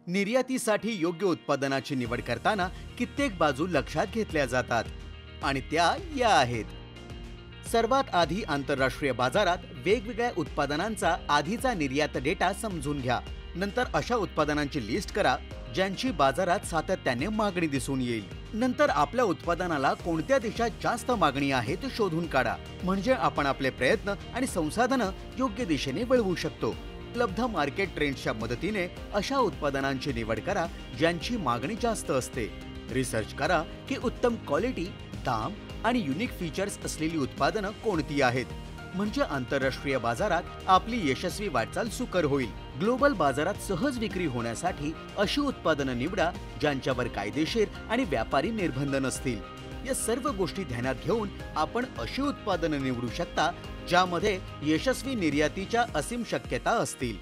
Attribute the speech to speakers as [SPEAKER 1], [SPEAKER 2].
[SPEAKER 1] निर्यातीसाठी योग्य उत्पादनाची निवड करताना कित्येक बाजू लक्षात घेतल्या जातात आणि त्या या आहेत. सर्वात आधी आंतरराष्ट्रीय बाजारात वेगवेगळ्या उत्पादनांचा आधीचा निर्यात डेटा समजून घ्या. नंतर अशा उत्पादनांची लिस्ट करा ज्यांची बाजारात सातत्याने मागणी दिसून येईल. नंतर आपल्या उत्पादनाला कोणत्या देशात जास्त मागणी आहे ते शोधून काढा. म्हणजे आपण आपले प्रयत्न आणि संसाधनं योग्य दिशेने वळवू शकतो. उपलब्ध मार्केट ट्रेंड्सच्या मदतीने अशा उत्पादनांची निवड करा ज्यांची मागणी जास्त असते. रिसर्च करा की उत्तम क्वालिटी, दाम आणि युनिक फीचर्स असलेली उत्पादनं कोणती आहेत. म्हणजे आंतरराष्ट्रीय बाजारात आपली यशस्वी वाटचाल सुकर होईल. ग्लोबल बाजारात सहज विक्री होण्यासाठी अशी उत्पादनं निवडा ज्यांच्यावर कायदेशीर आणि व्यापारी निर्बंध नसतील. या सर्व गोष्टी ध्यानात घेऊन आपण अशी उत्पादनं निवडू शकता ज्यामध्ये यशस्वी निर्यातीच्या असीम शक्यता असतील.